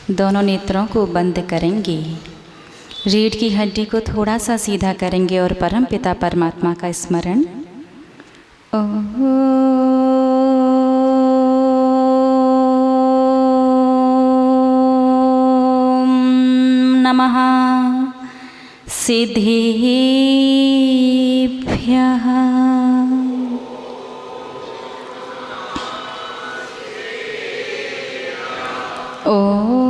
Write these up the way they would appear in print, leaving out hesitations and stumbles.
दोनों नेत्रों को बंद करेंगे, रीढ़ की हड्डी को थोड़ा सा सीधा करेंगे और परम पिता परमात्मा का स्मरण। ओम नमः सिद्धेभ्यः। ओम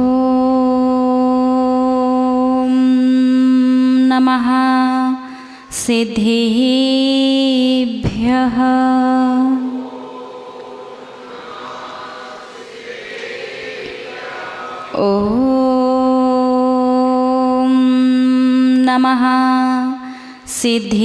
नमः सिद्धेभ्यः। ओम नमः सिद्धेभ्यः।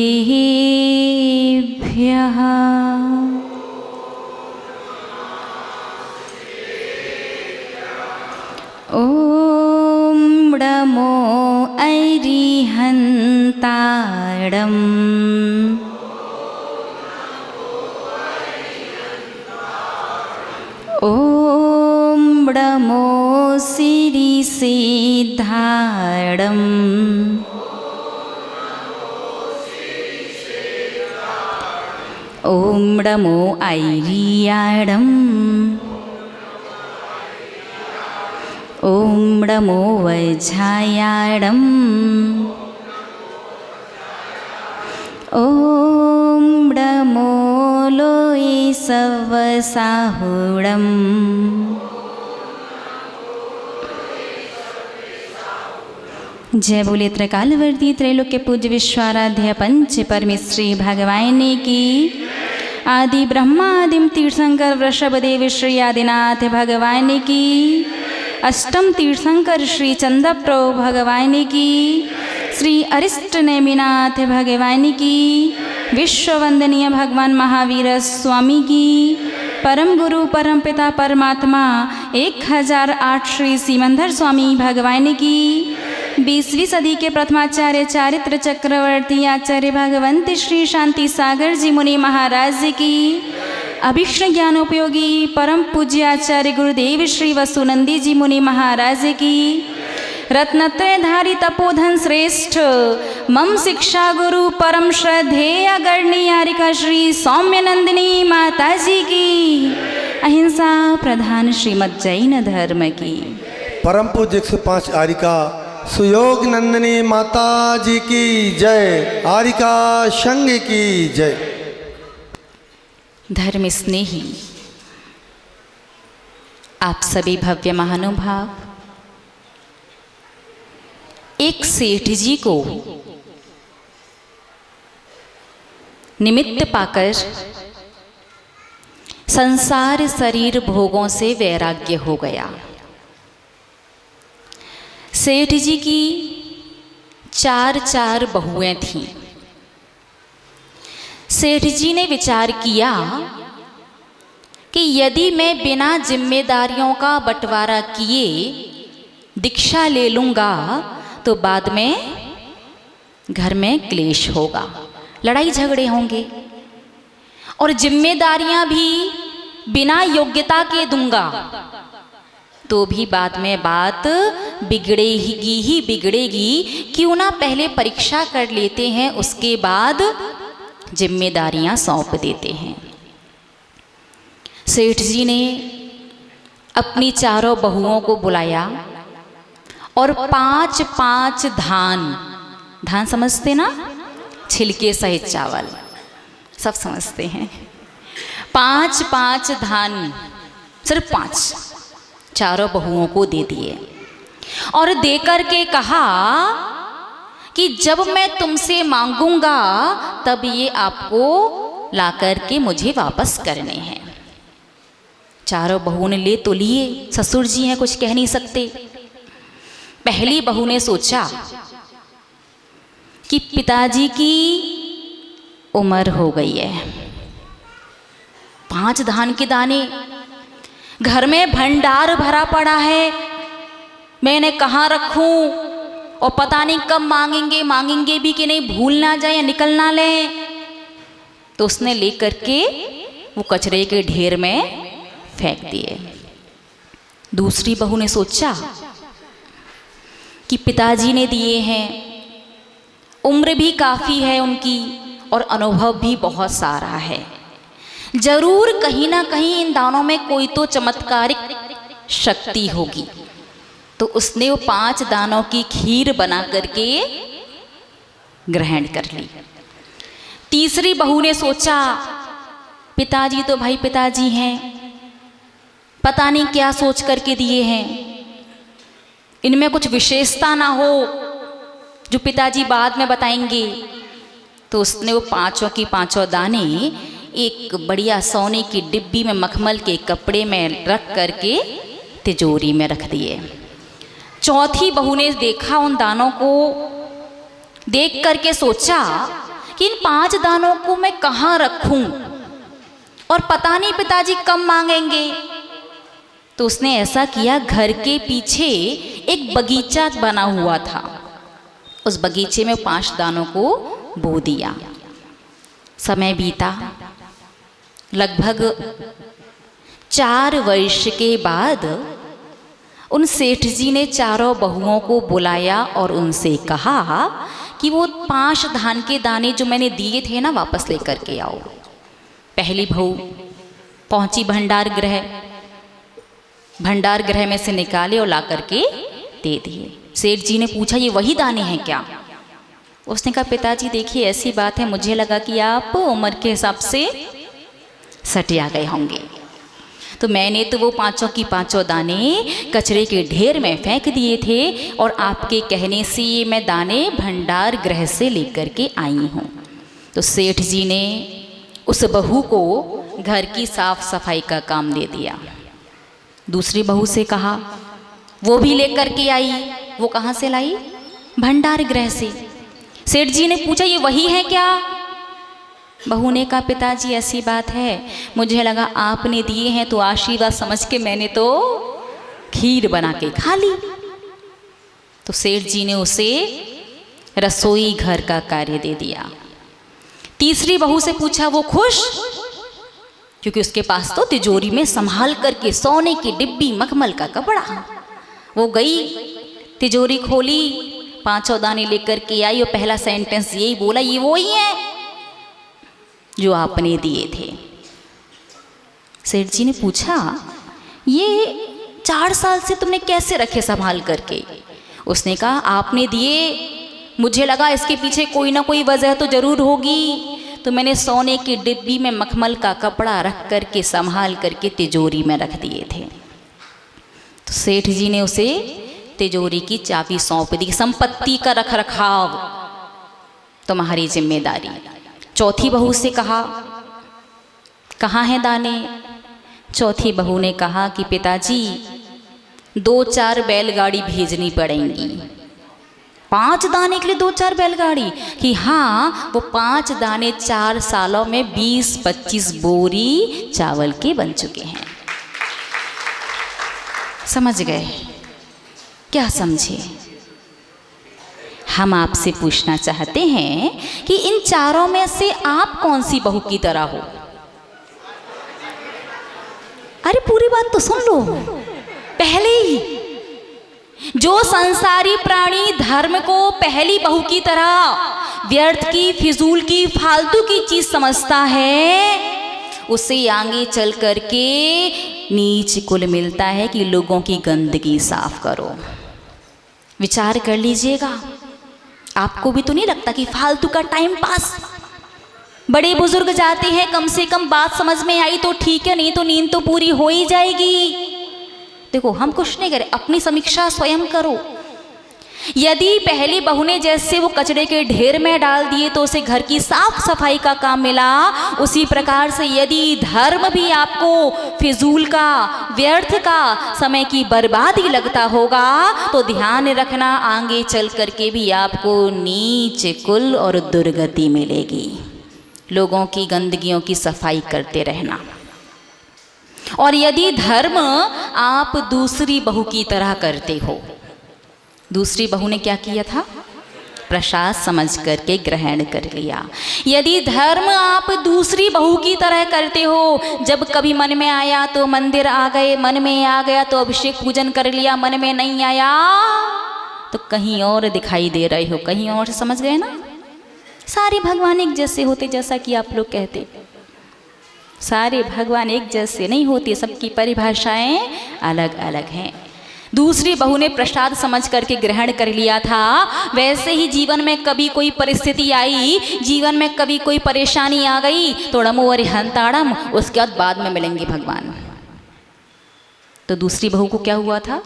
ओम नमो अरिहन्ताडम्। ओम नमो सिद्धिसिद्धाडम्। ओम नमो ऐरियाडम्। ओम नमो वज्रायाडम्। ओम नमो लोयसवसाहुडम्। जय बोले त्रिकालवर्ती त्रैलोक्य पूज्य विश्वाराध्य पंच परमेश्वरी भगवान की। आदि ब्रह्मा आदिम तीर्थंकर वृषभदेव श्री आदिनाथ भगवान की। अष्टम तीर्थंकर श्री चंद्रप्रभु भगवान की। श्री अरिष्ट नेमिनाथ भगवान की। विश्ववंदनीय भगवान महावीर स्वामी की। परम गुरु परम पिता परमात्मा 1008 श्री सिमंदर स्वामी भगवान की। 20वीं सदी के प्रथमाचार्य चारित्र चक्रवर्ती आचार्य भगवंत श्री शांति सागर जी मुनि महाराज की। अभीष्ण ज्ञानोपयोगी परम पूज्य आचार्य गुरुदेव श्री वसुनंदी जी मुनि महाराज की। रत्नत्रयधारी तपोधन श्रेष्ठ मम शिक्षा गुरु परम श्रद्धेय गणनीयारिका श्री सौम्यनंदिनी माता जी की। अहिंसा प्रधान श्रीमद जैन धर्म की। परम पूज्य 105 आरिका सुयोग नंदिनी माता जी की जय। आरिका संघ की जय। धर्म स्नेही आप सभी भव्य महानुभाव, एक सेठ जी को निमित्त पाकर संसार शरीर भोगों से वैराग्य हो गया। सेठ जी की 4 बहुएं थीं। सेठ जी ने विचार किया कि यदि मैं बिना जिम्मेदारियों का बंटवारा किए दीक्षा ले लूँगा तो बाद में घर में क्लेश होगा, लड़ाई झगड़े होंगे, और जिम्मेदारियां भी बिना योग्यता के दूंगा तो भी बाद में बात बिगड़ेगी ही बिगड़ेगी। क्यों ना पहले परीक्षा कर लेते हैं, उसके बाद जिम्मेदारियां सौंप देते हैं। सेठ जी ने अपनी 4 बहुओं को बुलाया और 5 धान समझते ना, छिलके सहित चावल सब समझते हैं। 5 धान, सिर्फ 5 4 बहुओं को दे दिए और देकर के कहा कि जब मैं तुमसे मांगूंगा तब ये आपको लाकर के मुझे वापस करने हैं। 4 बहुओं ने ले तो लिए, ससुर जी हैं, कुछ कह नहीं सकते। पहली बहू ने सोचा कि पिताजी की उम्र हो गई है, 5 धान के दाने, घर में भंडार भरा पड़ा है, मैंने कहाँ रखूं, और पता नहीं कब मांगेंगे भी कि नहीं, भूल ना जाए या निकल ना ले। तो उसने लेकर के वो कचरे के ढेर में फेंक दिए। दूसरी बहू ने सोचा कि पिताजी ने दिए हैं, उम्र भी काफ़ी है उनकी और अनुभव भी बहुत सारा है, जरूर कहीं ना कहीं इन दानों में कोई तो चमत्कारिक शक्ति होगी। तो उसने वो 5 दानों की खीर बना करके ग्रहण कर ली। तीसरी बहू ने सोचा पिताजी तो भाई पिताजी हैं, पता नहीं क्या सोच करके दिए हैं, इनमें कुछ विशेषता ना हो जो पिताजी बाद में बताएंगे। तो उसने वो 5 की 5 दाने एक बढ़िया सोने की डिब्बी में मखमल के कपड़े में रख करके तिजोरी में रख दिए। चौथी बहू ने देखा उन दानों को, देख करके सोचा कि इन 5 दानों को मैं कहाँ रखूं और पता नहीं पिताजी कब मांगेंगे। तो उसने ऐसा किया, घर के पीछे एक बगीचा बना हुआ था, उस बगीचे में 5 दानों को बो दिया। समय बीता, लगभग 4 वर्ष के बाद उन सेठ जी ने चारों बहुओं को बुलाया और उनसे कहा कि वो 5 धान के दाने जो मैंने दिए थे ना वापस लेकर के आओ। पहली बहू पहुंची भंडार गृह में से निकाले और ला करके दे दिए। सेठ जी ने पूछा ये वही दाने हैं क्या? उसने कहा पिताजी देखिए ऐसी बात है, मुझे लगा कि आप उम्र के हिसाब से सटिया गए होंगे, तो मैंने तो वो 5 की 5 दाने कचरे के ढेर में फेंक दिए थे और आपके कहने से ये मैं दाने भंडार गृह से लेकर के आई हूँ। तो सेठ जी ने उस बहू को घर की साफ सफाई का काम दे दिया। दूसरी बहू से कहा, वो भी लेकर के आई। वो कहाँ से लाई? भंडार गृह से। सेठ जी ने पूछा ये वही है क्या? बहू ने कहा पिताजी ऐसी बात है, मुझे लगा आपने दिए हैं तो आशीर्वाद समझ के मैंने तो खीर बना के खा ली। तो सेठ जी ने उसे रसोई घर का कार्य दे दिया। तीसरी बहू से पूछा वो खुश? क्योंकि उसके पास तो तिजोरी में संभाल करके सोने की डिब्बी मखमल का कपड़ा। वो गई, तिजोरी खोली, 5 दाने लेकर के आई और पहला सेंटेंस यही बोला ये वो ही है जो आपने दिए थे। सेठ जी ने पूछा ये 4 साल से तुमने कैसे रखे संभाल करके? उसने कहा आपने दिए, मुझे लगा इसके पीछे कोई ना कोई वजह तो जरूर होगी, तो मैंने सोने की डिब्बी में मखमल का कपड़ा रख करके संभाल करके तिजोरी में रख दिए थे। तो सेठ जी ने उसे तिजोरी की चाबी सौंप दी, संपत्ति का रख रखाव तुम्हारी जिम्मेदारी। चौथी बहू से कहा कहाँ हैं दाने? चौथी बहू ने कहा कि पिताजी 2-4 बैलगाड़ी भेजनी पड़ेंगी। 5 दाने के लिए 2-4 बैलगाड़ी? कि हाँ, वो 5 दाने 4 सालों में 20-25 बोरी चावल के बन चुके हैं। समझ गए? क्या समझे? हम आपसे पूछना चाहते हैं कि इन चारों में से आप कौन सी बहू की तरह हो? अरे पूरी बात तो सुन लो पहले ही। जो संसारी प्राणी धर्म को पहली बहू की तरह व्यर्थ की, फिजूल की, फालतू की चीज समझता है, उसे आगे चल करके नीच कुल मिलता है कि लोगों की गंदगी साफ करो। विचार कर लीजिएगा, आपको भी तो नहीं लगता कि फालतू का टाइम पास? बड़े बुजुर्ग जाते हैं, कम से कम बात समझ में आई तो ठीक है, नहीं तो नींद तो पूरी हो ही जाएगी। देखो हम कुछ नहीं करें, अपनी समीक्षा स्वयं करो। यदि पहली बहू ने जैसे वो कचरे के ढेर में डाल दिए तो उसे घर की साफ सफाई का काम मिला, उसी प्रकार से यदि धर्म भी आपको फिजूल का, व्यर्थ का, समय की बर्बादी लगता होगा तो ध्यान रखना आगे चल करके भी आपको नीच कुल और दुर्गति मिलेगी। लोगों की गंदगियों की सफाई करते रहना। और यदि धर्म आप दूसरी बहू की तरह करते हो, दूसरी बहू ने क्या किया था? प्रसाद समझ करके ग्रहण कर लिया। यदि धर्म आप दूसरी बहू की तरह करते हो, जब कभी मन में आया तो मंदिर आ गए, मन में आ गया तो अभिषेक पूजन कर लिया, मन में नहीं आया तो कहीं और दिखाई दे रहे हो, कहीं और से, समझ गए ना। सारे भगवान एक जैसे होते, जैसा कि आप लोग कहते, सारे भगवान एक जैसे नहीं होते, सबकी परिभाषाएं अलग अलग हैं। दूसरी बहू ने प्रसाद समझ करके ग्रहण कर लिया था, वैसे ही जीवन में कभी कोई परिस्थिति आई, जीवन में कभी कोई परेशानी आ गई, तोड़मो और हंताड़म, उसके बाद में मिलेंगे भगवान। तो दूसरी बहू को क्या हुआ था,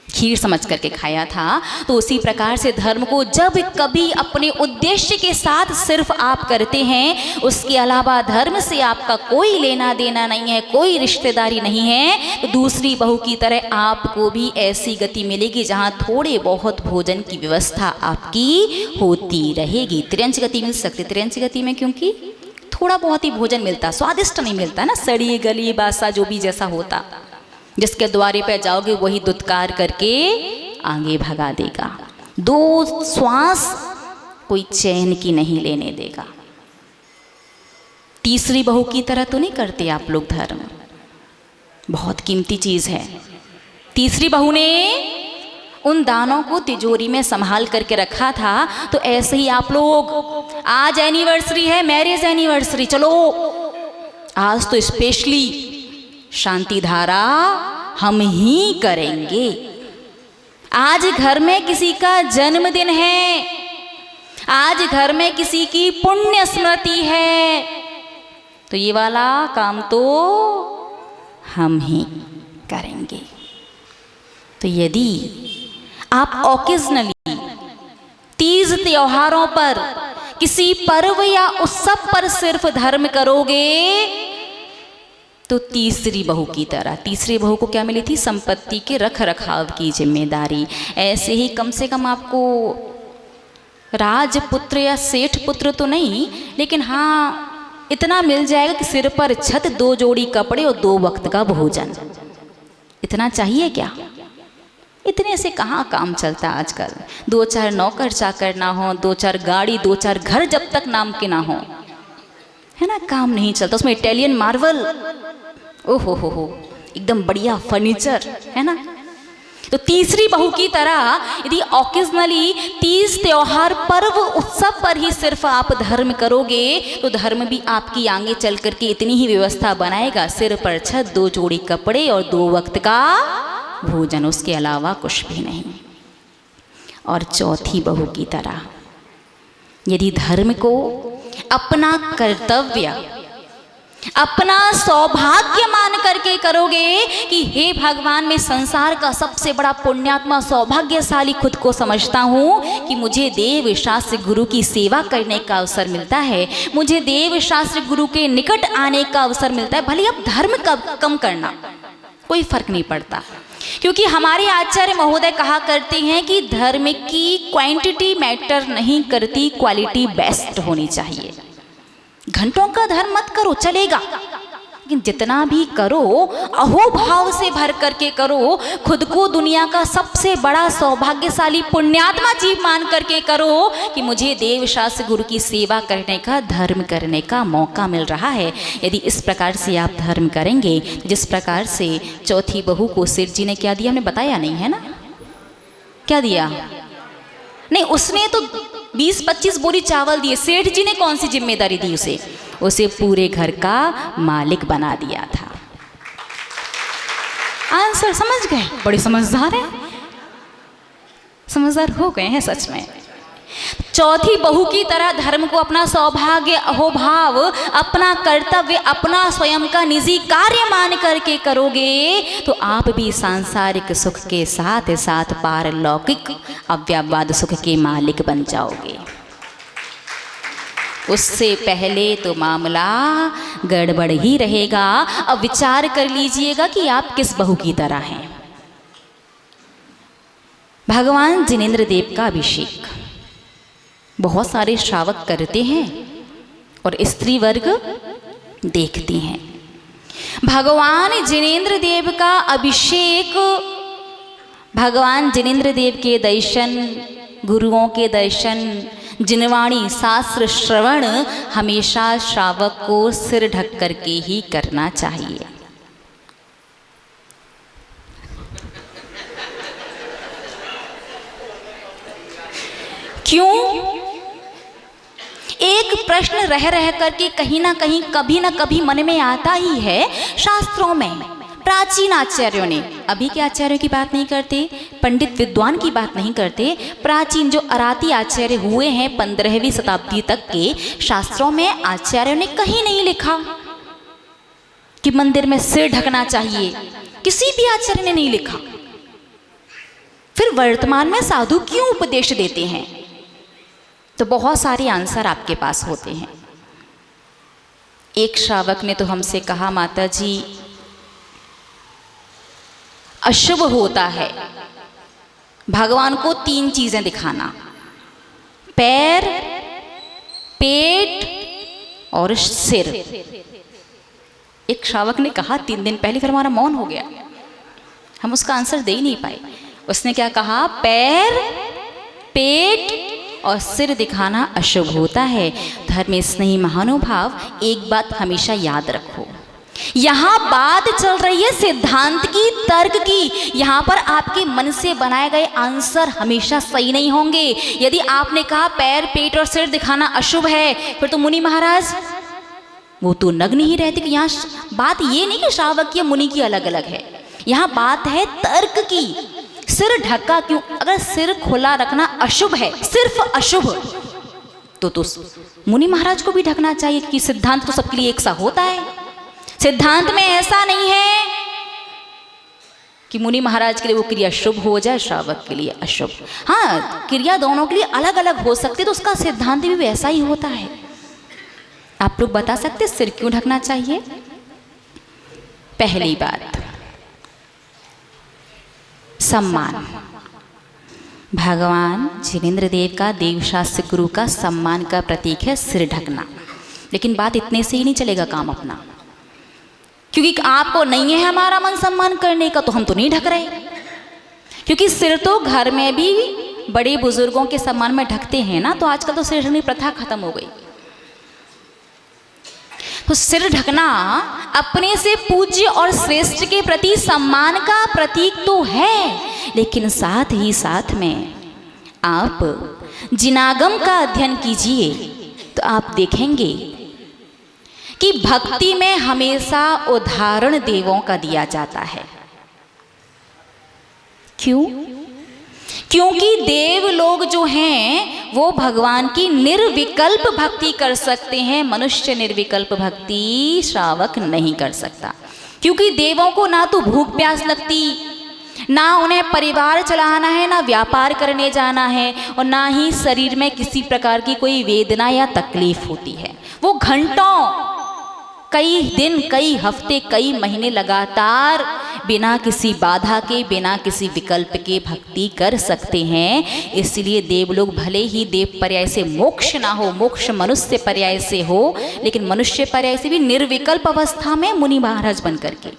खीर समझ करके खाया था। तो उसी प्रकार से धर्म को जब कभी अपने उद्देश्य के साथ सिर्फ आप करते हैं, उसके अलावा धर्म से आपका कोई लेना देना नहीं है, कोई रिश्तेदारी नहीं है, तो दूसरी बहू की तरह आपको भी ऐसी गति मिलेगी जहां थोड़े बहुत भोजन की व्यवस्था आपकी होती रहेगी। त्रियंच गति मिल सकती, त्रियंच गति में क्योंकि थोड़ा बहुत ही भोजन मिलता, स्वादिष्ट नहीं मिलता ना, सड़ी गली बासा जो भी जैसा होता, जिसके द्वारे पे जाओगे वही दुत्कार करके आगे भगा देगा, दो श्वास कोई चैन की नहीं लेने देगा। तीसरी बहू की तरह तो नहीं करते आप लोग धर्म, बहुत कीमती चीज है। तीसरी बहू ने उन दानों को तिजोरी में संभाल करके रखा था। तो ऐसे ही आप लोग, आज एनिवर्सरी है, मैरिज एनिवर्सरी, चलो आज तो स्पेशली शांति धारा हम ही करेंगे। आज घर में किसी का जन्मदिन है, आज घर में किसी की पुण्य स्मृति है, तो ये वाला काम तो हम ही करेंगे। तो यदि आप ओकेजनली तीज त्योहारों पर, किसी पर्व या उत्सव पर सिर्फ धर्म करोगे, तो तीसरी बहू की तरह, तीसरी बहू को क्या मिली थी, संपत्ति के रख रखाव की जिम्मेदारी। ऐसे ही कम से कम आपको राजपुत्र या सेठ पुत्र तो नहीं, लेकिन हाँ इतना मिल जाएगा कि सिर पर छत, 2 जोड़ी कपड़े और 2 वक्त का भोजन। इतना चाहिए क्या? इतने से कहाँ काम चलता आजकल। 2-4 नौकर चाकर ना हो, 2-4 गाड़ी, 2-4 घर जब तक नाम के ना हो, है ना, काम नहीं चलता। उसमें इटालियन मार्बल, ओहो हो, एकदम बढ़िया फर्नीचर, है ना। तो तीसरी बहू की तरह यदि ऑकेजनली तीज त्योहार पर्व उत्सव पर ही सिर्फ आप धर्म करोगे, तो धर्म भी आपकी आगे चल करके इतनी ही व्यवस्था बनाएगा, सिर पर छत, 2 जोड़ी कपड़े और 2 वक्त का भोजन, उसके अलावा कुछ भी नहीं। और चौथी बहू की तरह यदि धर्म को अपना कर्तव्य, अपना सौभाग्य मान करके करोगे कि हे भगवान, मैं संसार का सबसे बड़ा पुण्यात्मा सौभाग्यशाली खुद को समझता हूँ कि मुझे देव शास्त्र गुरु की सेवा करने का अवसर मिलता है, मुझे देव शास्त्र गुरु के निकट आने का अवसर मिलता है। भले अब धर्म कम करना, कोई फर्क नहीं पड़ता, क्योंकि हमारे आचार्य महोदय कहा करते हैं कि धर्म की क्वांटिटी मैटर नहीं करती, क्वालिटी बेस्ट होनी चाहिए। घंटों का धर्म मत करो, चलेगा, लेकिन जितना भी करो अहोभाव से भर करके करो, खुद को दुनिया का सबसे बड़ा सौभाग्यशाली पुण्यात्मा जीव मान करके करो कि मुझे देव शास्त्र गुरु की सेवा करने का, धर्म करने का मौका मिल रहा है। यदि इस प्रकार से आप धर्म करेंगे, जिस प्रकार से चौथी बहू को सेठ जी ने क्या दिया, हमने बताया नहीं है ना, क्या दिया? नहीं, उसने तो 20-25 बोरी चावल दिए। सेठ जी ने कौन सी जिम्मेदारी दी उसे? उसे पूरे घर का मालिक बना दिया था। आंसर समझ गए? बड़े समझदार हैं, समझदार हो गए हैं सच में। चौथी बहू की तरह धर्म को अपना सौभाग्य, अहोभाव, अपना कर्तव्य, अपना स्वयं का निजी कार्य मान करके करोगे, तो आप भी सांसारिक सुख के साथ साथ पारलौकिक अव्यववाद सुख के मालिक बन जाओगे। उससे पहले तो मामला गड़बड़ ही रहेगा। अब विचार कर लीजिएगा कि आप किस बहू की तरह हैं। भगवान जिनेंद्र देव का अभिषेक बहुत सारे श्रावक करते हैं और स्त्री वर्ग देखती हैं। भगवान जिनेंद्र देव का अभिषेक, भगवान जिनेंद्र देव के दर्शन, गुरुओं के दर्शन, जिनवाणी शास्त्र श्रवण हमेशा श्रावक को सिर ढक करके ही करना चाहिए। एक प्रश्न रह रह करके कहीं ना कहीं कभी ना कभी मन में आता ही है शास्त्रों में। प्राचीन आचार्यों ने, अभी के आचार्यों की बात नहीं करते, पंडित विद्वान की बात नहीं करते, प्राचीन जो अराती आचार्य हुए हैं 15वीं शताब्दी तक के, शास्त्रों में आचार्यों ने कहीं नहीं लिखा कि मंदिर में सिर ढकना चाहिए, किसी भी आचार्य ने नहीं लिखा। फिर वर्तमान में साधु क्यों उपदेश देते हैं? तो बहुत सारे आंसर आपके पास होते हैं। एक श्रावक ने तो हमसे कहा, माता जी अशुभ होता है भगवान को 3 चीजें दिखाना, पैर, पेट और सिर। एक श्रावक ने कहा 3 दिन पहले, फिर हमारा मौन हो गया, हम उसका आंसर दे ही नहीं पाए। उसने क्या कहा? पैर, पेट और सिर दिखाना अशुभ होता है। धर्म स्नेही महानुभाव, एक बात हमेशा याद रखो, यहाँ बात चल रही है सिद्धांत की, तर्क की। यहाँ पर आपके मन से बनाए गए आंसर हमेशा सही नहीं होंगे। यदि आपने कहा पैर, पेट और सिर दिखाना अशुभ है, फिर तो मुनि महाराज वो तो नग्न ही रहते। कि यहाँ बात ये नहीं कि श्रावक की या मुनि की अलग अलग है, यहाँ बात है तर्क की। सिर ढका क्यों? अगर सिर खुला रखना अशुभ है, सिर्फ अशुभ, तो मुनि महाराज को भी ढकना चाहिए, कि सिद्धांत तो सबके लिए एक सा होता है। सिद्धांत में ऐसा नहीं है कि मुनि महाराज के लिए वो क्रिया शुभ हो जाए, श्रावक के लिए अशुभ। हाँ, क्रिया दोनों के लिए अलग अलग हो सकती, तो उसका सिद्धांत भी वैसा ही होता है। आप लोग बता सकते सिर क्यों ढकना चाहिए? पहली बात, सम्मान। भगवान जिनेंद्र देव का, देवशास्त्र गुरु का सम्मान का प्रतीक है सिर ढकना। लेकिन बात इतने से ही नहीं चलेगा काम अपना, क्योंकि आपको नहीं है हमारा मन सम्मान करने का, तो हम तो नहीं ढक रहे। क्योंकि सिर तो घर में भी बड़े बुजुर्गों के सम्मान में ढकते हैं ना, तो आजकल तो सिर ढकने की प्रथा खत्म हो गई। तो सिर ढकना अपने से पूज्य और श्रेष्ठ के प्रति सम्मान का प्रतीक तो है, लेकिन साथ ही साथ में आप जिनागम का अध्ययन कीजिए तो आप देखेंगे कि भक्ति में हमेशा उदाहरण देवों का दिया जाता है। क्यों? क्योंकि देव लोग जो हैं वो भगवान की निर्विकल्प भक्ति कर सकते हैं, मनुष्य निर्विकल्प भक्ति श्रावक नहीं कर सकता। क्योंकि देवों को ना तो भूख प्यास लगती, ना उन्हें परिवार चलाना है, ना व्यापार करने जाना है, और ना ही शरीर में किसी प्रकार की कोई वेदना या तकलीफ होती है। वो घंटों, कई दिन, कई हफ्ते, कई महीने लगातार बिना किसी बाधा के, बिना किसी विकल्प के भक्ति कर सकते हैं। इसलिए देव लोग भले ही देव पर्याय से मोक्ष ना हो, मोक्ष मनुष्य पर्याय से हो, लेकिन मनुष्य पर्याय से भी निर्विकल्प अवस्था में मुनि महाराज बन करके।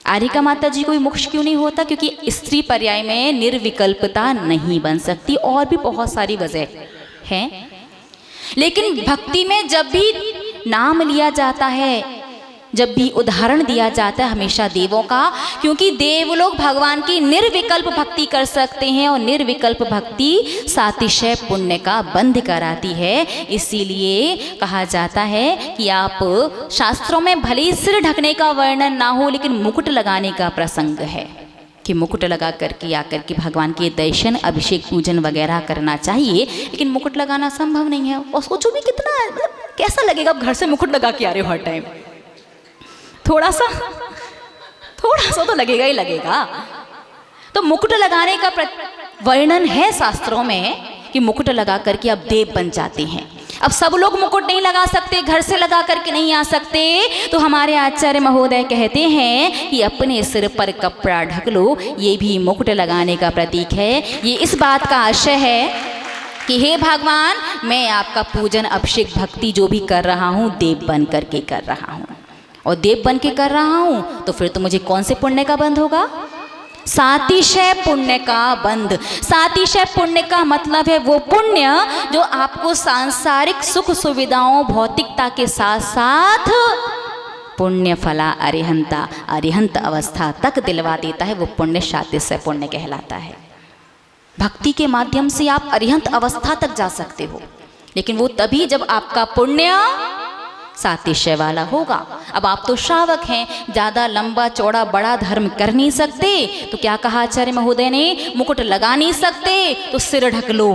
आरिका माता जी को भी मोक्ष क्यों नहीं होता? क्योंकि स्त्री पर्याय में निर्विकल्पता नहीं बन सकती, और भी बहुत सारी वजह हैं। लेकिन भक्ति में जब भी नाम लिया जाता है, जब भी उदाहरण दिया जाता है, हमेशा देवों का, क्योंकि देव लोग भगवान की निर्विकल्प भक्ति कर सकते हैं, और निर्विकल्प भक्ति सातिशय पुण्य का बंध कराती है। इसीलिए कहा जाता है कि आप शास्त्रों में भले ही सिर ढकने का वर्णन ना हो, लेकिन मुकुट लगाने का प्रसंग है कि मुकुट लगा करके आकर के भगवान के दर्शन, अभिषेक, पूजन वगैरह करना चाहिए। लेकिन मुकुट लगाना संभव नहीं है, और सोचो भी कितना कैसा लगेगा आप घर से मुकुट लगा के आ रहे हो हर टाइम। थोड़ा सा तो लगेगा ही लगेगा। तो मुकुट लगाने का वर्णन है शास्त्रों में कि मुकुट लगा करके आप देव बन जाते हैं। अब सब लोग मुकुट नहीं लगा सकते, घर से लगा करके नहीं आ सकते, तो हमारे आचार्य महोदय कहते हैं कि अपने सिर पर कपड़ा ढक लो, ये भी मुकुट लगाने का प्रतीक है। ये इस बात का आशय है कि हे भगवान, मैं आपका पूजन, अभिषेक, भक्ति जो भी कर रहा हूँ देव बन करके कर रहा हूँ, और देव बन के कर रहा हूँ, तो फिर तो मुझे कौन से पुण्य का बंध होगा? सातिशय पुण्य का बंध। सातिशय पुण्य का मतलब है वो पुण्य जो आपको सांसारिक सुख सुविधाओं, भौतिकता के साथ साथ पुण्य फला अरिहंता, अरिहंत अवस्था तक दिलवा देता है। वो पुण्य सातिशय पुण्य कहलाता है। भक्ति के माध्यम से आप अरिहंत अवस्था तक जा सकते हो। लेकिन वो तभी जब आपका पुण्य सातिशय वाला होगा। अब आप तो श्रावक हैं, ज़्यादा लंबा चौड़ा बड़ा धर्म कर नहीं सकते, तो क्या कहा आचार्य महोदय ने, मुकुट लगा नहीं सकते तो सिर ढक लो,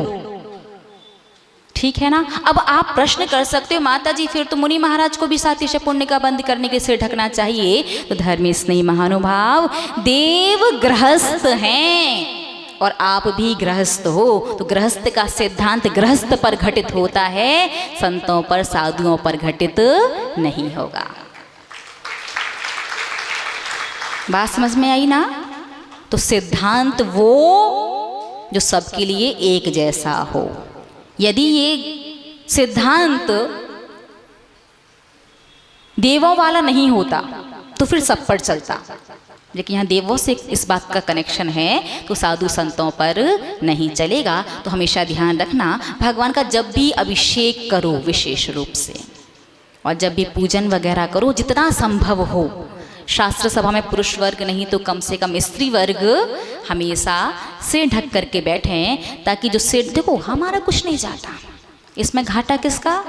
ठीक है ना। अब आप प्रश्न कर सकते हो, माता जी फिर तो मुनि महाराज को भी सातिशय पुण्य का बंद करने के सिर ढकना चाहिए। तो धर्मी स्नेही महानुभाव, देव गृहस्थ हैं और आप भी गृहस्थ हो, तो गृहस्थ का सिद्धांत गृहस्थ पर घटित होता है, संतों पर साधुओं पर घटित नहीं होगा। बात समझ में आई ना। तो सिद्धांत वो जो सबके लिए एक जैसा हो। यदि ये सिद्धांत देवों वाला नहीं होता तो फिर सब पर चलता, लेकिन यहाँ देवों से इस बात का कनेक्शन है तो साधु संतों पर नहीं चलेगा। तो हमेशा ध्यान रखना, भगवान का जब भी अभिषेक करो विशेष रूप से, और जब भी पूजन वगैरह करो जितना संभव हो, शास्त्र सभा में पुरुष वर्ग नहीं तो कम से कम स्त्री वर्ग हमेशा सिर ढक करके बैठें, ताकि जो सिर, देखो हमारा कुछ नहीं जाता, इसमें घाटा किसका,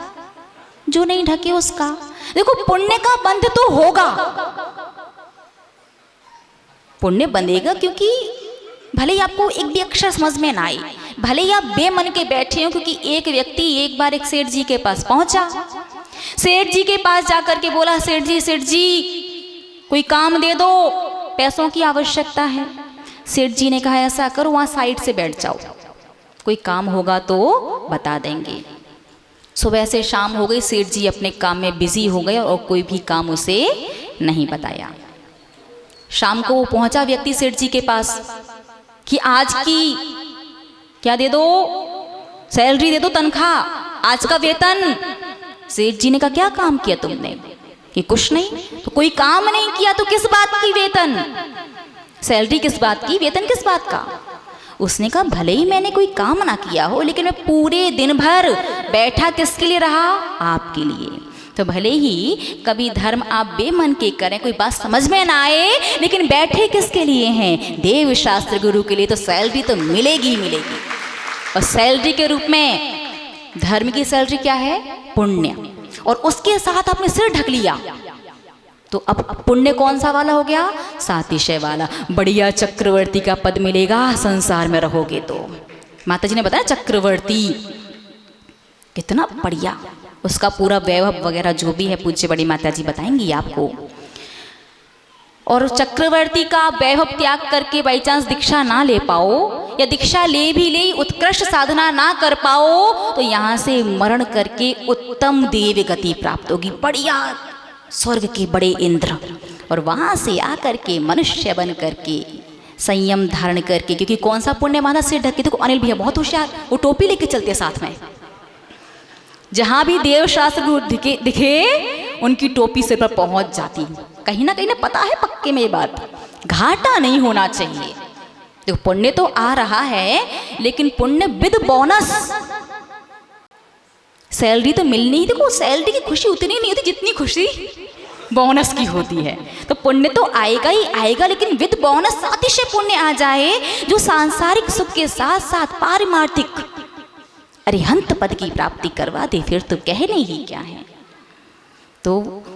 जो नहीं ढके उसका। देखो पुण्य का बंध तो होगा, पुण्य बंधेगा, क्योंकि भले ही आपको एक भी अक्षर समझ में ना आए, भले ही आप बेमन के बैठे हो, क्योंकि एक व्यक्ति एक बार एक सेठ जी के पास पहुंचा, सेठ जी के पास जाकर के बोला, सेठ जी कोई काम दे दो, पैसों की आवश्यकता है। सेठ जी ने कहा ऐसा करो, वहां साइड से बैठ जाओ, कोई काम होगा तो बता देंगे। सुबह से शाम हो गई, सेठ जी अपने काम में बिजी हो गए और कोई भी काम उसे नहीं बताया। शाम को वो पहुंचा व्यक्ति सेठ जी के पास कि आज की क्या दे दो, सैलरी दे दो, तनख्वाह, आज का वेतन। सेठ जी ने कहा क्या काम किया तुमने, कि कुछ नहीं। तो कोई काम नहीं किया तो किस बात की वेतन, सैलरी किस बात की, वेतन किस बात का। उसने कहा भले ही मैंने कोई काम ना किया हो, लेकिन मैं पूरे दिन भर बैठा किसके लिए रहा, आपके लिए। तो भले ही कभी धर्म आप बेमन के करें, कोई बात समझ में ना आए, लेकिन बैठे किसके लिए हैं, देव शास्त्र गुरु के लिए। तो सैलरी तो मिलेगी मिलेगी, और सैलरी के रूप में धर्म की सैलरी क्या है, पुण्य, और उसके साथ आपने सिर ढक लिया तो अब पुण्य कौन सा वाला हो गया, सातिशय वाला। बढ़िया चक्रवर्ती का पद मिलेगा संसार में रहोगे तो। माता जी ने बताया चक्रवर्ती कितना बढ़िया, उसका पूरा वैभव वगैरह जो भी है पूज्य बड़ी माता जी बताएंगी आपको। और चक्रवर्ती का वैभव त्याग करके बाई चांस दीक्षा ना ले पाओ, या दीक्षा ले भी ले उत्कृष्ट साधना ना कर पाओ, तो यहाँ से मरण करके उत्तम देव गति प्राप्त होगी, बढ़िया स्वर्ग के बड़े इंद्र। और वहाँ से आकर के मनुष्य बन करके संयम धारण करके, क्योंकि कौन सा पुण्य माना सिर ढक के। देखो अनिल भैया बहुत होशियार, वो टोपी लेके चलते साथ में, जहाँ भी देव शास्त्र दिखे उनकी टोपी सिर पर पहुंच जाती। कहीं ना पता है पक्के में ये बात, घाटा नहीं होना चाहिए। देखो पुण्य तो आ रहा है, लेकिन पुण्य विद बोनस, सैलरी तो मिलनी ही। देखो सैलरी की खुशी उतनी नहीं होती जितनी खुशी बोनस की होती है। तो पुण्य तो आएगा ही आएगा, लेकिन विद बोनस अतिशय पुण्य आ जाए जो सांसारिक सुख के साथ साथ पारमार्थिक अरिहंत पद की प्राप्ति करवा दे, फिर तो कहने ही क्या है। तो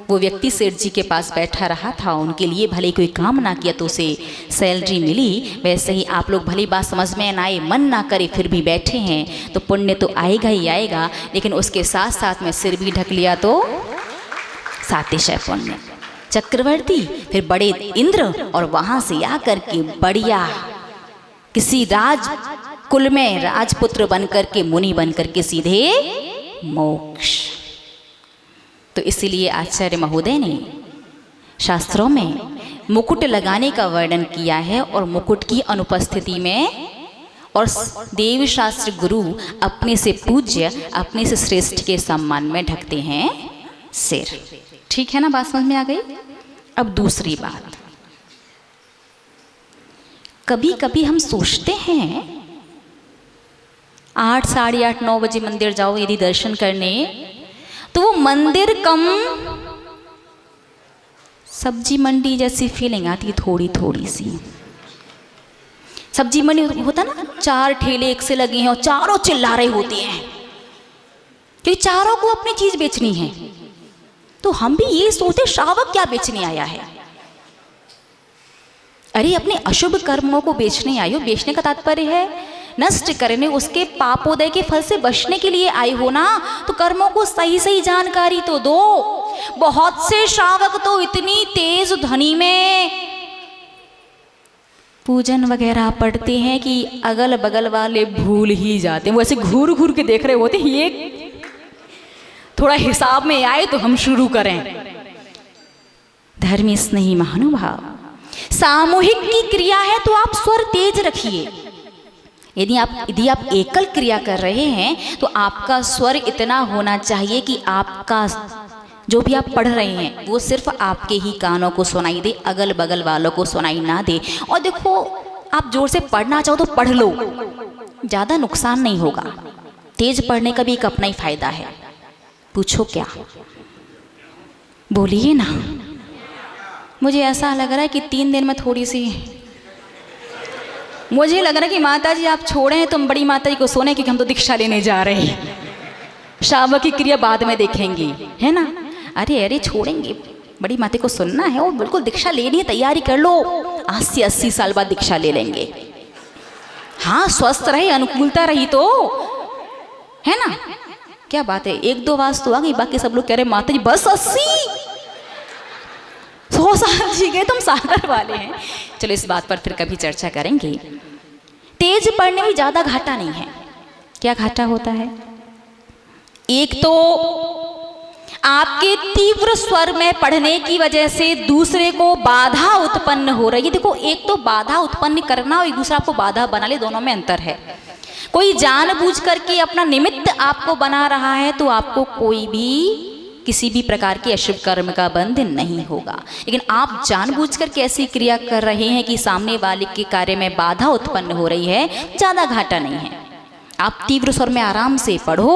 वो व्यक्ति सेठ जी के पास बैठा रहा था, उनके लिए भले कोई काम ना किया तो उसे सैलरी मिली। वैसे ही आप लोग भली बात समझ में ना आए, मन ना करे, फिर भी बैठे हैं तो पुण्य तो आएगा ही आएगा, लेकिन उसके साथ साथ में सिर भी ढक लिया तो सातिशय पुण्य। चक्रवर्ती फिर बड़े इंद्र, और वहाँ से आकर के बढ़िया किसी राज कुल में राजपुत्र बन करके मुनि बन करके सीधे मोक्ष। तो इसीलिए आचार्य महोदय ने शास्त्रों में मुकुट लगाने का वर्णन किया है, और मुकुट की अनुपस्थिति में और देव शास्त्र गुरु अपने से पूज्य, अपने से श्रेष्ठ के सम्मान में ढकते हैं सिर। ठीक है ना, बात समझ में आ गई। अब दूसरी बात, कभी कभी हम सोचते हैं 8, साढ़े 8, 9 बजे मंदिर जाओ यदि दर्शन करने, तो वो मंदिर कम सब्जी मंडी जैसी फीलिंग आती है, थोड़ी थोड़ी सी। सब्जी मंडी होता ना, 4 ठेले एक से लगे हैं और चारों चिल्ला रहे होते हैं, क्योंकि चारों को अपनी चीज बेचनी है। तो हम भी ये सोचते श्रावक क्या बेचने आया है? अरे अपने अशुभ कर्मों को बेचने आए हो। बेचने का तात्पर्य है नष्ट करने, उसके पापोदय के फल से बचने के लिए आए हो ना। तो कर्मों को सही सही जानकारी तो दो। बहुत से श्रावक तो इतनी तेज ध्वनि में पूजन वगैरह पढ़ते हैं कि अगल बगल वाले भूल ही जाते हैं। वो ऐसे घूर घूर के देख रहे होते हैं, ये थोड़ा हिसाब में आए तो हम शुरू करें। धर्मी स्नेही महानुभाव, सामूहिक की क्रिया है तो आप स्वर तेज रखिए। यदि आप एकल क्रिया कर रहे हैं तो आपका स्वर इतना होना चाहिए कि आपका जो भी आप पढ़ रहे हैं वो सिर्फ आपके ही कानों को सुनाई दे, अगल बगल वालों को सुनाई ना दे। और देखो, आप जोर से पढ़ना चाहो तो पढ़ लो, ज़्यादा नुकसान नहीं होगा। तेज पढ़ने का भी एक अपना ही फायदा है। पूछो क्या? बोलिए ना। मुझे ऐसा लग रहा है कि 3 दिन में थोड़ी सी, मुझे लग रहा है कि माता जी आप छोड़े हैं, तुम बड़ी माता जी को सोने, क्योंकि हम तो दीक्षा लेने जा रहे हैं। श्रावक की क्रिया बाद में देखेंगे, है ना। अरे छोड़ेंगे, बड़ी माता को सुनना है और बिल्कुल दीक्षा लेनी है, तैयारी कर लो। 80 साल बाद दीक्षा ले लेंगे। हाँ, स्वस्थ रहे, अनुकूलता रही तो, है ना। क्या बात है, 1-2 बात तो आ गई, बाकी सब लोग कह रहे माता जी बस 100 साल जी गए, तुम सागर वाले हैं। चलो इस बात पर फिर कभी चर्चा करेंगे। तेज पढ़ने में ज़्यादा घाटा नहीं है। क्या घाटा होता है? एक तो आपके तीव्र स्वर में पढ़ने की वजह से दूसरे को बाधा उत्पन्न हो रही है। देखो, एक तो बाधा उत्पन्न करना और एक दूसरा आपको बाधा बना ले, दोनों में अंतर है। कोई जानबूझ करके अपना निमित्त आपको बना रहा है तो आपको कोई भी किसी भी प्रकार के अशुभ कर्म का बंध नहीं होगा। लेकिन आप जानबूझ कर ऐसी क्रिया कर रहे हैं कि सामने वाले के कार्य में बाधा उत्पन्न हो रही है, ज़्यादा घाटा नहीं है। आप तीव्र स्वर में आराम से पढ़ो।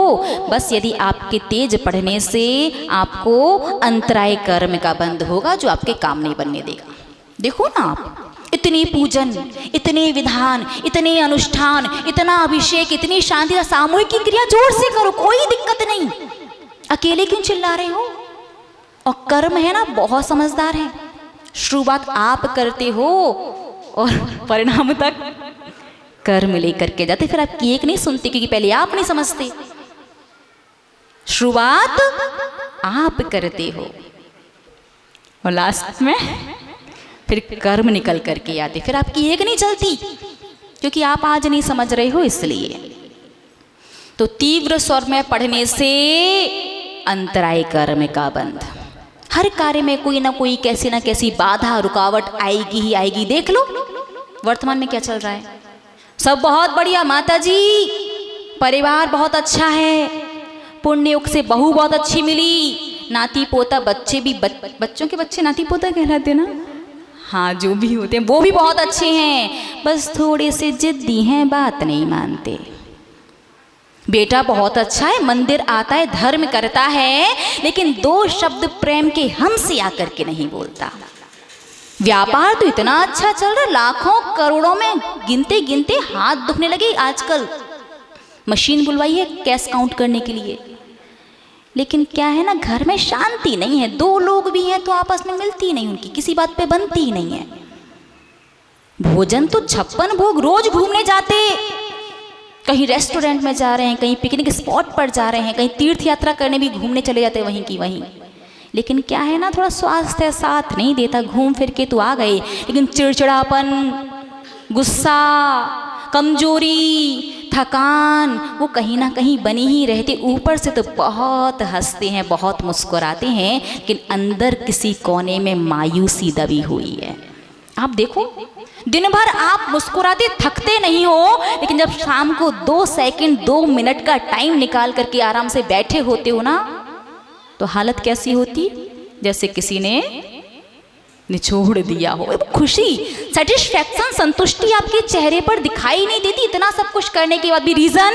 बस यदि आपके तेज पढ़ने से आपको अंतराय कर्म का बंध होगा जो आपके काम नहीं बनने देगा। देखो ना, आप इतनी पूजन, इतने विधान, इतने अनुष्ठान, इतना अभिषेक, इतनी शांति, सामूहिक की क्रिया जोर से करो, कोई दिक्कत नहीं। अकेले क्यों चिल्ला रहे हो? और कर्म है ना, बहुत समझदार है। शुरुआत आप करते हो और परिणाम तक कर्म लेकर के जाते। फिर आप एक नहीं सुनते क्योंकि पहले आप नहीं समझते। शुरुआत आप करते हो और लास्ट में फिर कर्म निकल करके आते। फिर आपकी एक नहीं चलती क्योंकि आप आज नहीं समझ रहे हो, इसलिए। तो तीव्र स्वर में पढ़ने से अंतराय कर्म का बंध। हर कार्य में कोई ना कोई, कैसी ना कैसी बाधा, रुकावट आएगी ही आएगी। देख लो वर्तमान में क्या चल रहा है। सब बहुत बढ़िया माता जी, परिवार बहुत अच्छा है, पुण्य योग से बहू बहुत अच्छी मिली, नाती पोता, बच्चे भी, बच्चों के बच्चे नाती पोता कहलाते ना। हाँ, जो भी होते हैं वो भी बहुत अच्छे हैं, बस थोड़े से जिद्दी हैं, बात नहीं मानते। बेटा बहुत अच्छा है, मंदिर आता है, धर्म करता है, लेकिन 2 शब्द प्रेम के हमसे आकर के नहीं बोलता। व्यापार तो इतना अच्छा चल रहा है, लाखों करोड़ों में गिनते गिनते हाथ दुखने लगे। आजकल मशीन बुलवाई है कैश काउंट करने के लिए, लेकिन क्या है ना, घर में शांति नहीं है। 2 लोग भी हैं तो आपस में मिलती नहीं, उनकी किसी बात पे बनती ही नहीं है। भोजन तो 56 भोग, रोज घूमने जाते, कहीं रेस्टोरेंट में जा रहे हैं, कहीं पिकनिक स्पॉट पर जा रहे हैं, कहीं तीर्थ यात्रा करने भी घूमने चले जाते वहीं की वहीं। लेकिन क्या है ना, थोड़ा स्वास्थ्य साथ नहीं देता। घूम फिर के तो आ गए, लेकिन चिड़चिड़ापन, गुस्सा, कमजोरी, थकान वो कहीं ना कहीं बनी ही रहती। ऊपर से तो बहुत हंसते हैं, बहुत मुस्कुराते हैं, लेकिन अंदर किसी कोने में मायूसी दबी हुई है। आप देखो, दिन भर आप मुस्कुराते थकते नहीं हो, लेकिन जब शाम को 2 सेकंड 2 मिनट का टाइम निकाल करके आराम से बैठे होते हो ना, तो हालत कैसी होती, जैसे किसी ने निचोड़ दिया हो। खुशी, सेटिस्फैक्शन, संतुष्टि आपके चेहरे पर दिखाई नहीं देती। इतना सब कुछ करने के बाद भी रीजन,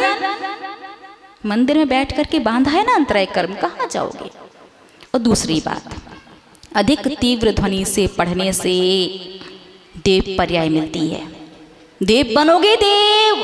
मंदिर में बैठ करके बांधा है ना अंतराय कर्म, कहाँ जाओगे। और दूसरी बात, अधिक तीव्र ध्वनि से पढ़ने से देव पर्याय मिलती है। देव बनोगे, देव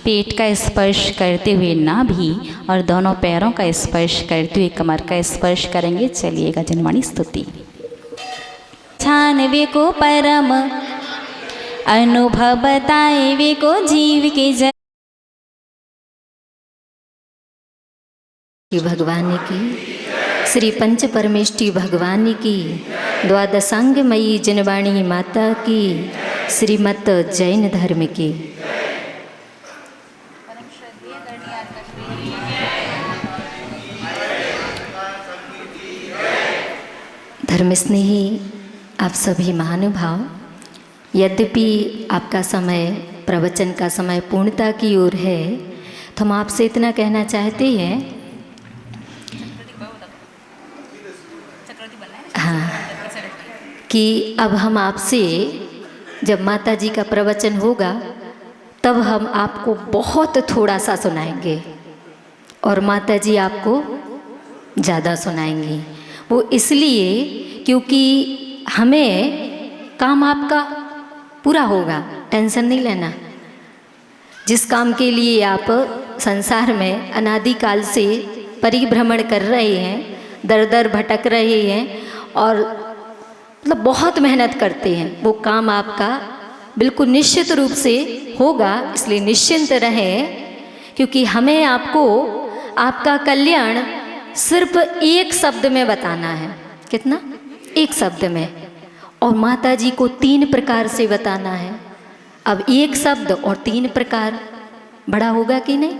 पेट का स्पर्श करते हुए नाभि और दोनों पैरों का स्पर्श करते हुए कमर का स्पर्श करेंगे। चलिएगा जनवाणी स्तुति। छानवे को परम अनुभव बताए वे को जीव के जय भगवान की, श्री पंच परमेष्टि भगवान की, द्वादशांगमयी जनवाणी माता की, श्रीमत जैन धर्म की। धर्मस्नेही आप सभी महानुभाव, यद्यपि आपका समय प्रवचन का समय पूर्णता की ओर है, तो हम आपसे इतना कहना चाहते हैं, हाँ, कि अब हम आपसे जब माता जी का प्रवचन होगा तब हम आपको बहुत थोड़ा सा सुनाएंगे और माता जी आपको ज़्यादा सुनाएंगी। वो इसलिए क्योंकि हमें काम आपका पूरा होगा, टेंशन नहीं लेना। जिस काम के लिए आप संसार में अनादिकाल से परिभ्रमण कर रहे हैं, दर दर भटक रहे हैं और मतलब बहुत मेहनत करते हैं, वो काम आपका बिल्कुल निश्चित रूप से होगा। इसलिए निश्चिंत रहें, क्योंकि हमें आपको आपका कल्याण सिर्फ एक शब्द में बताना है। कितना? एक शब्द में। और माता जी को 3 प्रकार से बताना है। अब एक शब्द और 3 प्रकार बड़ा होगा कि नहीं?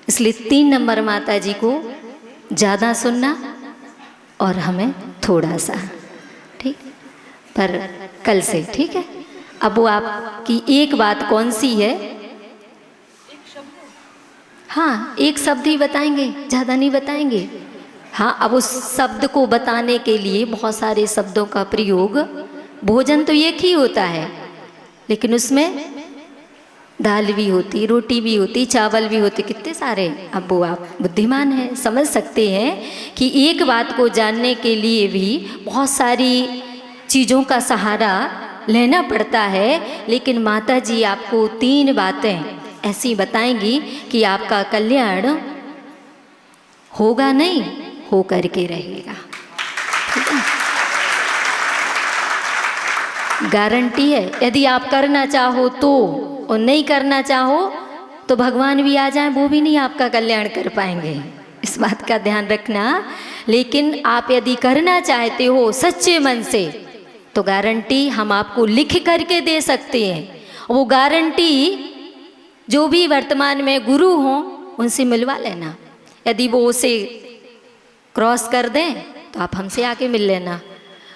इसलिए 3 नंबर माता जी को ज़्यादा सुनना और हमें थोड़ा सा, ठीक? पर कल से, ठीक है? अब वो आपकी एक बात कौन सी है? हाँ, एक शब्द ही बताएंगे, ज़्यादा नहीं बताएंगे। हाँ, अब उस शब्द को बताने के लिए बहुत सारे शब्दों का प्रयोग, भोजन तो एक ही होता है, लेकिन उसमें दाल भी होती, रोटी भी होती, चावल भी होते, कितने सारे। अब वो आप बुद्धिमान हैं, समझ सकते हैं कि एक बात को जानने के लिए भी बहुत सारी चीज़ों का सहारा लेना पड़ता है। लेकिन माता जी आपको 3 बातें ऐसी बताएंगी कि आपका कल्याण होगा नहीं, हो करके रहेगा। ठीक है? गारंटी है। यदि आप करना चाहो तो, और नहीं करना चाहो तो भगवान भी आ जाए, वो भी नहीं आपका कल्याण कर पाएंगे। इस बात का ध्यान रखना। लेकिन आप यदि करना चाहते हो सच्चे मन से, तो गारंटी हम आपको लिख करके दे सकते हैं। वो गारंटी जो भी वर्तमान में गुरु हों उनसे मिलवा लेना। यदि वो उसे क्रॉस कर दें तो आप हमसे आके मिल लेना।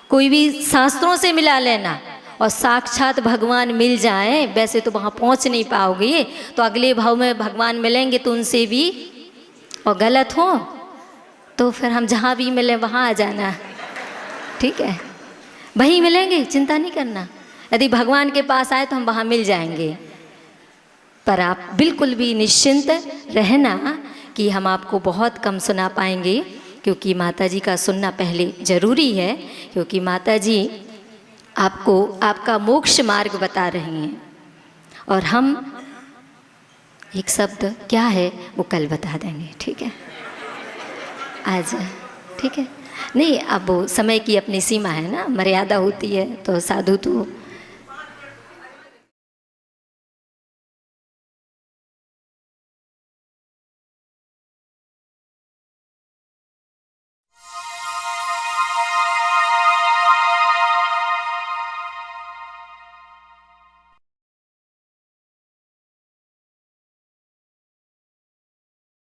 कोई भी शास्त्रों से मिला लेना। और साक्षात भगवान मिल जाएं, वैसे तो वहाँ पहुँच नहीं पाओगे, तो अगले भाव में भगवान मिलेंगे तो उनसे भी, और गलत हो तो फिर हम जहाँ भी मिलें वहाँ आ जाना। ठीक है? वहीं मिलेंगे, चिंता नहीं करना। यदि भगवान के पास आए तो हम वहाँ मिल जाएंगे। पर आप बिल्कुल भी निश्चिंत रहना कि हम आपको बहुत कम सुना पाएंगे, क्योंकि माता जी का सुनना पहले ज़रूरी है, क्योंकि माता जी आपको आपका मोक्ष मार्ग बता रही हैं। और हम एक शब्द क्या है वो कल बता देंगे। ठीक है? आज, ठीक है? नहीं, अब वो समय की अपनी सीमा है ना, मर्यादा होती है। तो साधु तो